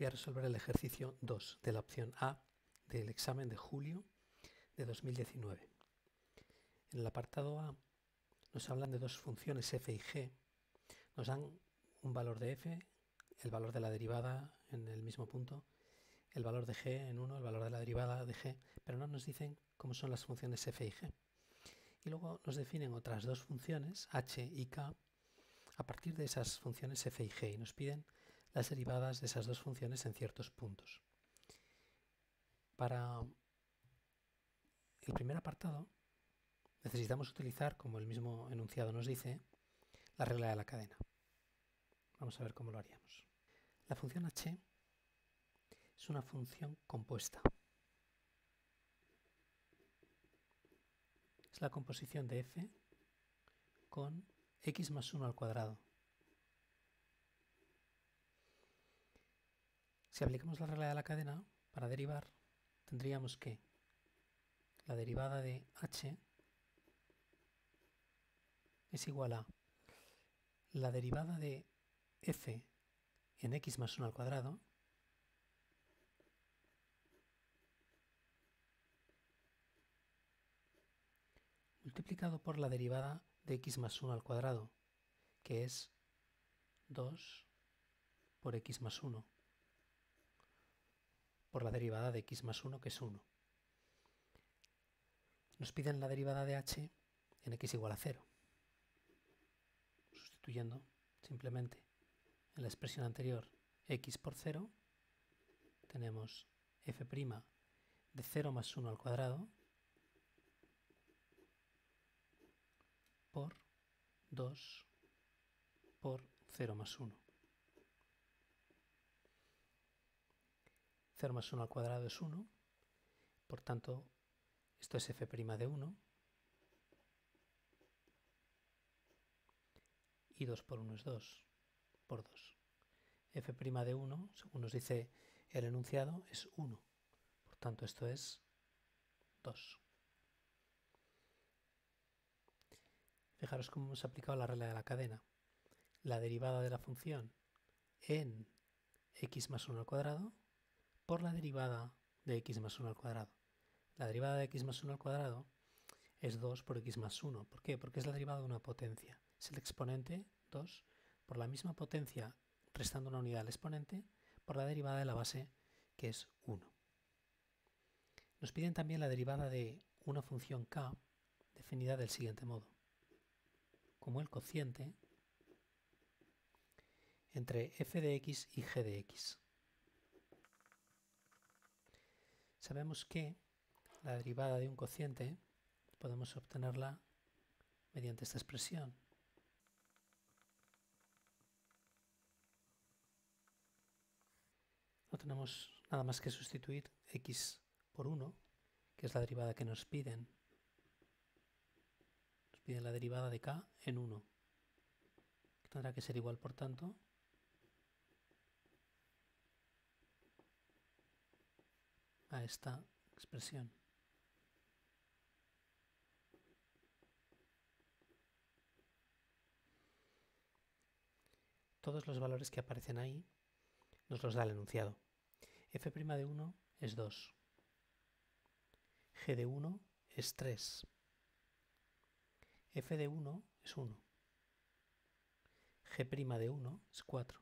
voy a resolver el ejercicio 2 de la opción A del examen de julio de 2019. En el apartado A nos hablan de dos funciones f y g. Nos dan un valor de f, el valor de la derivada en el mismo punto, el valor de g en 1, el valor de la derivada de g, pero no nos dicen cómo son las funciones f y g. Y luego nos definen otras dos funciones, h y k, a partir de esas funciones f y g, y nos piden las derivadas de esas dos funciones en ciertos puntos. Para el primer apartado necesitamos utilizar, como el mismo enunciado nos dice, la regla de la cadena. Vamos a ver cómo lo haríamos. La función h es una función compuesta. Es la composición de f con x más 1 al cuadrado. Si aplicamos la regla de la cadena, para derivar, tendríamos que la derivada de h es igual a la derivada de f en x más 1 al cuadrado multiplicado por la derivada de x más 1 al cuadrado, que es 2 por x más 1, por la derivada de x más 1, que es 1. Nos piden la derivada de h en x igual a 0. Sustituyendo simplemente en la expresión anterior x por 0, tenemos f' de 0 más 1 al cuadrado por 2 por 0 más 1. 0 más 1 al cuadrado es 1, por tanto esto es f' de 1, y 2 por 1 es 2, por 2. f' de 1, según nos dice el enunciado, es 1, por tanto esto es 2. Fijaros cómo hemos aplicado la regla de la cadena. La derivada de la función en x más 1 al cuadrado por la derivada de x más 1 al cuadrado. La derivada de x más 1 al cuadrado es 2 por x más 1. ¿Por qué? Porque es la derivada de una potencia. Es el exponente 2 por la misma potencia restando una unidad al exponente por la derivada de la base, que es 1. Nos piden también la derivada de una función k definida del siguiente modo. Como el cociente entre f de x y g de x. Sabemos que la derivada de un cociente podemos obtenerla mediante esta expresión. No tenemos nada más que sustituir x por 1, que es la derivada que nos piden. Nos piden la derivada de k en 1, que tendrá que ser igual, por tanto, a esta expresión. Todos los valores que aparecen ahí nos los da el enunciado. f' de 1 es 2. G de 1 es 3. F de 1 es 1. G' de 1 es 4.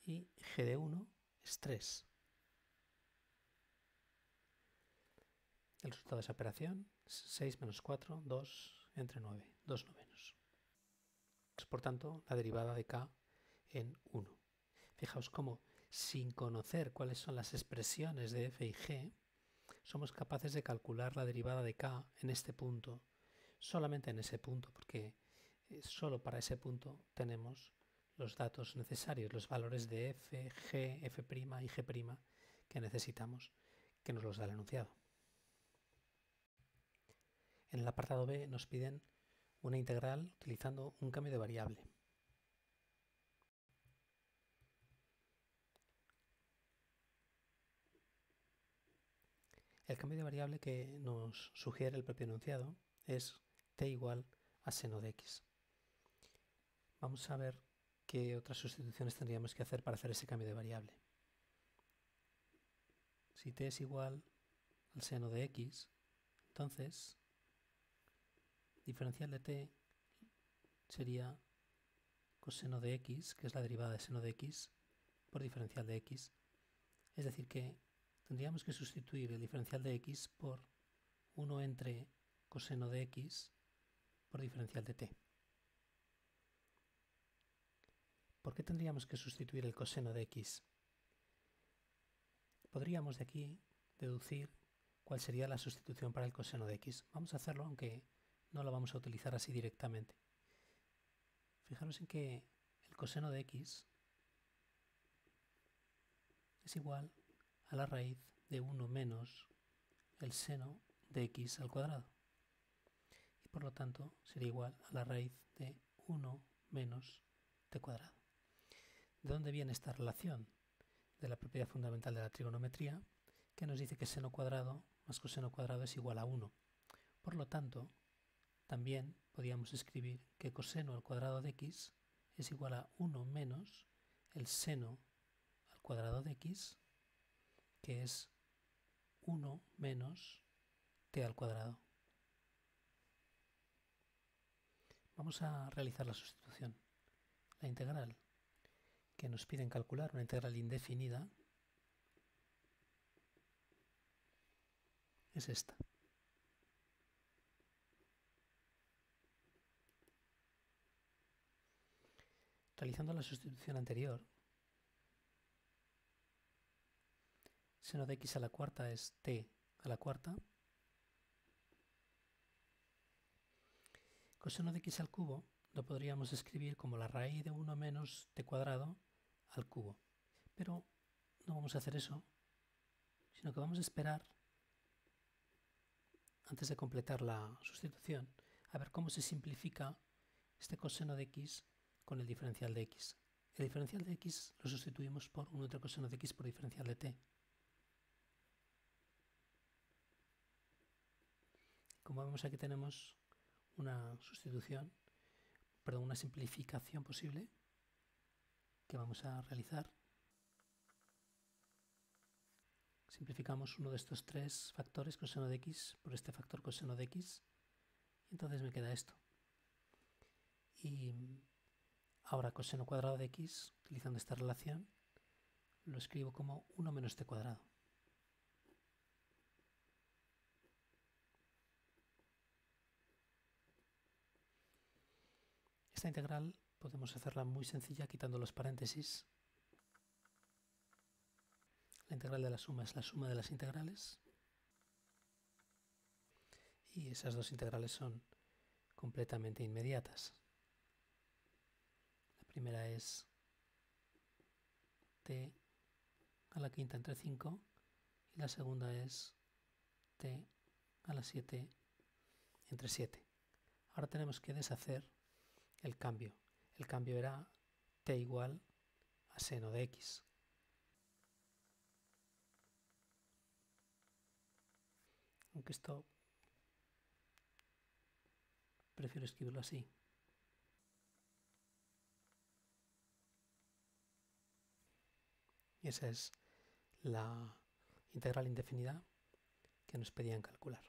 Y G de 1 es 3. El resultado de esa operación es 6 menos 4, 2 entre 9, 2 novenos. Es por tanto la derivada de k en 1. Fijaos cómo, sin conocer cuáles son las expresiones de f y g, somos capaces de calcular la derivada de k en este punto, solamente en ese punto, porque solo para ese punto tenemos los datos necesarios, los valores de f, g, f' y g' que necesitamos, que nos los da el enunciado. En el apartado B nos piden una integral utilizando un cambio de variable. El cambio de variable que nos sugiere el propio enunciado es t igual a seno de x. Vamos a ver ¿qué otras sustituciones tendríamos que hacer para hacer ese cambio de variable? Si t es igual al seno de x, entonces diferencial de t sería coseno de x, que es la derivada de seno de x, por diferencial de x. Es decir, que tendríamos que sustituir el diferencial de x por 1 entre coseno de x por diferencial de t. ¿Por qué tendríamos que sustituir el coseno de x? Podríamos de aquí deducir cuál sería la sustitución para el coseno de x. Vamos a hacerlo, aunque no lo vamos a utilizar así directamente. Fijaros en que el coseno de x es igual a la raíz de 1 menos el seno de x al cuadrado. Y por lo tanto sería igual a la raíz de 1 menos t cuadrado. ¿De dónde viene esta relación? De la propiedad fundamental de la trigonometría, que nos dice que seno cuadrado más coseno cuadrado es igual a 1. Por lo tanto, también podríamos escribir que coseno al cuadrado de x es igual a 1 menos el seno al cuadrado de x, que es 1 menos t al cuadrado. Vamos a realizar la sustitución. La integral que nos piden calcular, una integral indefinida, es esta. Realizando la sustitución anterior, seno de x a la cuarta es t a la cuarta. Coseno de x al cubo lo podríamos escribir como la raíz de 1 menos t cuadrado al cubo. Pero no vamos a hacer eso, sino que vamos a esperar, antes de completar la sustitución, a ver cómo se simplifica este coseno de x con el diferencial de x. El diferencial de x lo sustituimos por 1 entre coseno de x por diferencial de t. Como vemos, aquí tenemos una sustitución, perdón, una simplificación posible que vamos a realizar. Simplificamos uno de estos tres factores, coseno de x, por este factor coseno de x, y entonces me queda esto. Y ahora coseno cuadrado de x, utilizando esta relación, lo escribo como 1 menos t cuadrado. Esta integral podemos hacerla muy sencilla quitando los paréntesis. La integral de la suma es la suma de las integrales. Y esas dos integrales son completamente inmediatas. La primera es t a la quinta entre 5 y la segunda es t a la 7 entre 7. Ahora tenemos que deshacer el cambio. El cambio era t igual a seno de x. Aunque esto prefiero escribirlo así. Y esa es la integral indefinida que nos pedían calcular.